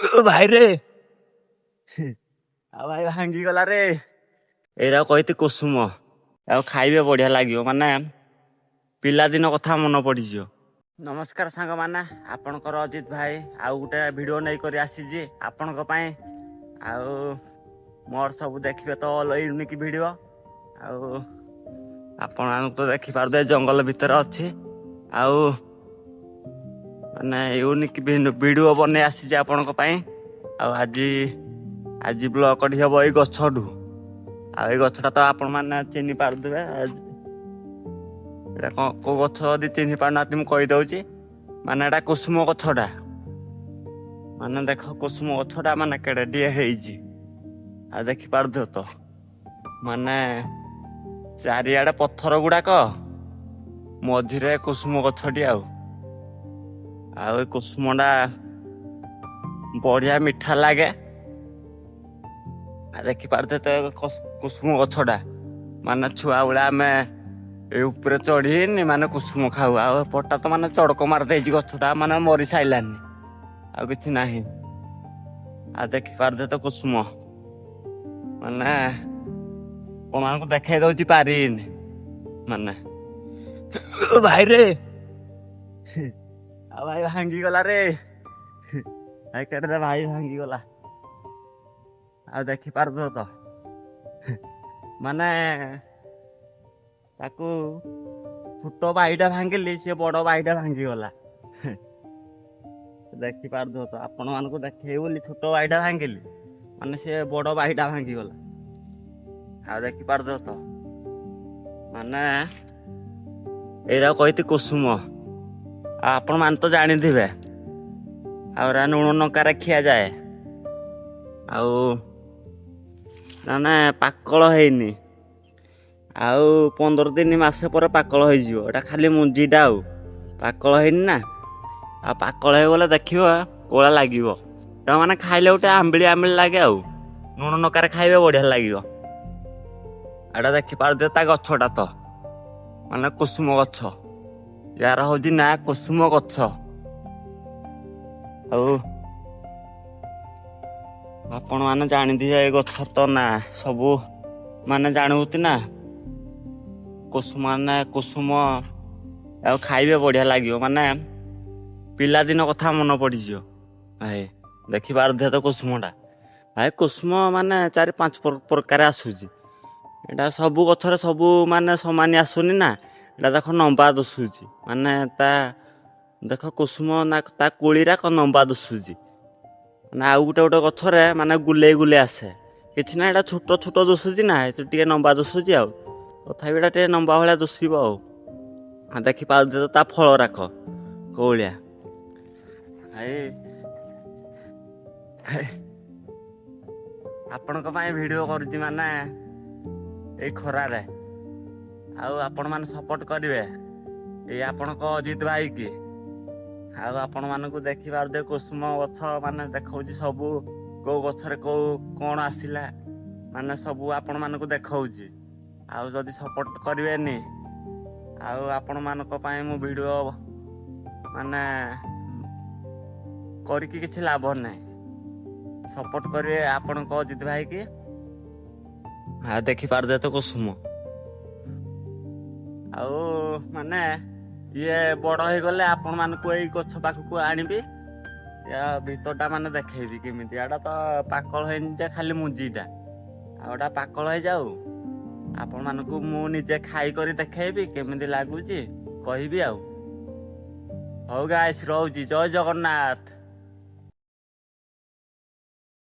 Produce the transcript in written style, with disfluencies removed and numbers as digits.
भाई रे भाई भांगी गला रे एरा कहती कुसुम ଆଉ ଖାଇବେ ବଢିଆ ଲାଗିବ ମାନେ ପିଲାଦିନ କଥା ମନେ ପଡ଼ିଯିବ। ନମସ୍କାର ସାଙ୍ଗମାନେ, ଆପଣଙ୍କର ଅଜିତ ଭାଇ ଆଉ ଗୋଟେ ଭିଡ଼ିଓ ନେଇକରି ଆସିଛି ଆପଣଙ୍କ ପାଇଁ। ଆଉ ମୋର ସବୁ ଦେଖିବେ ତ ଅଲ ୟୁନିକ୍ ଭିଡ଼ିଓ। ଆଉ ଆପଣମାନଙ୍କୁ ତ ଦେଖିପାରୁଥିବେ ଜଙ୍ଗଲ ଭିତରେ ଅଛି। ଆଉ ମାନେ ୟୁନିକ୍ ଭିଡ଼ିଓ ବନେଇ ଆସିଛି ଆପଣଙ୍କ ପାଇଁ। ଆଉ ଆଜି ବ୍ଲଗଟି ହେବ ଏଇ ଗଛଠୁ। ଆଉ ଏଇ ଗଛଟା ତ ଆପଣମାନେ ଚିହ୍ନି ପାରୁଥିବେ। ଏଇଟା କ'ଣ କେଉଁ ଗଛ ଯଦି ଚିହ୍ନି ପାରୁନାହାନ୍ତି ମୁଁ କହିଦେଉଛି। ମାନେ ଏଇଟା କୁସୁମ ଗଛଟା। ମାନେ ଦେଖ କୁସୁମ ଗଛଟା ମାନେ କେଡ଼େଟିଏ ହେଇଛି। ଆଉ ଦେଖିପାରୁଥିବ ତ ମାନେ ଚାରିଆଡ଼େ ପଥର ଗୁଡ଼ାକ, ମଝିରେ କୁସୁମ ଗଛଟି। ଆଉ ଏ କୁସୁମଟା ବଢ଼ିଆ ମିଠା ଲାଗେ। ଦେଖିପାରୁଥିବେ ତ କୁସୁମ ଗଛଟା ମାନେ ଛୁଆବେଳେ ଆମେ ଏଇ ଉପରେ ଚଢିନି ମାନେ କୁସୁମ ଖାଉ। ଆଉ ଏପଟା ତ ମାନେ ଚଡ଼କ ମାରିଦେଇଛି ଗଛଟା, ମାନେ ମରି ସାଇଲାନି, ଆଉ କିଛି ନାହିଁ। ଆଉ ଦେଖିପାରୁଥିବେ ତ କୁସୁମ ମାନେ ଆପଣମାନଙ୍କୁ ଦେଖେଇ ଦଉଛି ପାରିନି ମାନେ ଭାଇ ରେ ଆଉ ଭାଇ ଭାଙ୍ଗିଗଲା ରେ ଭାଇ କେଡ଼େ ଭାଇ ଭାଙ୍ଗିଗଲା। ଆଉ ଦେଖିପାରୁଥିବ ତ ମାନେ ତାକୁ ଛୋଟ ବାଇଟା ଭାଙ୍ଗିଲି, ସିଏ ବଡ଼ ବାଇଟା ଭାଙ୍ଗିଗଲା। ଦେଖିପାରୁଥିବ ତ ଆପଣମାନଙ୍କୁ ଦେଖେଇ ବୋଲି ଛୋଟ ବାଇଟା ଭାଙ୍ଗିଲି, ମାନେ ସିଏ ବଡ଼ ବାଇଟା ଭାଙ୍ଗିଗଲା। ଆଉ ଦେଖିପାରୁଥିବ ତ ମାନେ ଏଇଟା କହିତି କୁସୁମ। ଆଉ ଆପଣମାନେ ତ ଜାଣିଥିବେ ଆଉ ଏରା ଲୁଣ ଲଙ୍କାରେ ଖିଆଯାଏ। ଆଉ ମାନେ ପାକଳ ହେଇନି, ଆଉ 15 ଦିନ ମାସେ ପରେ ପାକଳ ହେଇଯିବ। ଏଟା ଖାଲି ମଞ୍ଜିଟା, ଆଉ ପାକଳ ହେଇନି ନା। ଆଉ ପାକଳ ହେଇଗଲେ ଦେଖିବ କୋଳା ଲାଗିବ। ଏଟା ମାନେ ଖାଇଲେ ଗୋଟେ ଆମ୍ବିଳି ଆମ୍ବିଳି ଲାଗେ। ଆଉ ଲୁଣ ଲଙ୍କାରେ ଖାଇବେ ବଢ଼ିଆ ଲାଗିବ। ଏଇଟା ଦେଖିପାରୁଥିବେ ତା ଗଛଟା ତ ମାନେ କୁସୁମ ଗଛ। ୟାର ହଉଛି ନା କୁସୁମ ଗଛ। ଆଉ ଆପଣ ମାନେ ଜାଣିଥିବେ ଏଇ ଗଛର ତ ନା ସବୁ ମାନେ ଜାଣୁଛନ୍ତି ନା। କୁସୁମ ଆଉ ଖାଇବେ ବଢ଼ିଆ ଲାଗିବ। ମାନେ ପିଲାଦିନ କଥା ମନେ ପଡ଼ିଯିବ। ଭାଇ ଦେଖିପାରୁଥିବେ ତ କୁସୁମଟା। ଭାଇ କୁସୁମ ମାନେ 4-5 ପ୍ରକାର ଆସୁଛି। ଏଇଟା ସବୁ ଗଛରେ ସବୁ ମାନେ ସମାନ ଆସୁନି ନା। ଏଇଟା ଦେଖ ଲମ୍ବା ଦୁଶୁଛି, ମାନେ ଦେଖ କୁସୁମ ନା ତା କୁଳିରା କ'ଣ ଲମ୍ବା ଦୁଶୁଛି। ମାନେ ଆଉ ଗୋଟେ ଗଛରେ ମାନେ ଗୁଲେଇ ଗୁଲେଇ ଆସେ। କିଛି ନା ଏଇଟା ଛୋଟ ଛୋଟ ଦୁଶୁଛି ନା, ଏଠି ଟିକେ ଲମ୍ବା ଦୁଶୁଛି। ଆଉ ତଥାପି ଏଇଟା ଟିକେ ଲମ୍ବା ଭଳିଆ ଦୁଶିବ। ଆଉ ଦେଖିପାରୁଥିବେ ତା ଫଳରାକ କୋଉଳିଆ। ଆପଣଙ୍କ ପାଇଁ ଭିଡ଼ିଓ କରୁଛି ମାନେ ଏଇ ଖରାରେ। ଆଉ ଆପଣମାନେ ସପୋର୍ଟ କରିବେ ଏଇ ଆପଣଙ୍କ ଅଜିତ ଭାଇ କି। ଆଉ ଆପଣମାନଙ୍କୁ ଦେଖିପାରୁଥିବେ କୁସୁମ ଗଛ ମାନେ ଦେଖଉଛି ସବୁ କୋଉ ଗଛରେ କୋଉ କ'ଣ ଆସିଲା, ମାନେ ସବୁ ଆପଣମାନଙ୍କୁ ଦେଖଉଛି। ଆଉ ଯଦି ସପୋର୍ଟ କରିବେନି, ଆଉ ଆପଣମାନଙ୍କ ପାଇଁ ମୁଁ ଭିଡ଼ିଓ ମାନେ କରିକି କିଛି ଲାଭ ନାହିଁ। ସପୋର୍ଟ କରିବେ ଆପଣଙ୍କ ଅଜିତ ଭାଇ କି। ଆଉ ଦେଖିପାରୁଥିବେ ତ କୁସୁମ। ଆଉ ମାନେ ଇଏ ବଡ଼ ହେଇଗଲେ ଆପଣମାନଙ୍କୁ ଏଇ ଗଛ ପାଖକୁ ଆଣିବି। ୟା ଭିତରଟା ମାନେ ଦେଖେଇବି କେମିତି। ଏଟା ତ ପାକଳ ହେଇନି ଯେ ଖାଲି ମଞ୍ଜିଟା। ଆଉ ଏଟା ପାକଳ ହେଇଯାଉ, ଆପଣମାନଙ୍କୁ ମୁଁ ନିଜେ ଖାଇକରି ଦେଖେଇବି କେମିତି ଲାଗୁଛି କହିବି। ଆଉ ହଉ ଗାଇସ୍, ରହୁଛି। ଜୟ ଜଗନ୍ନାଥ।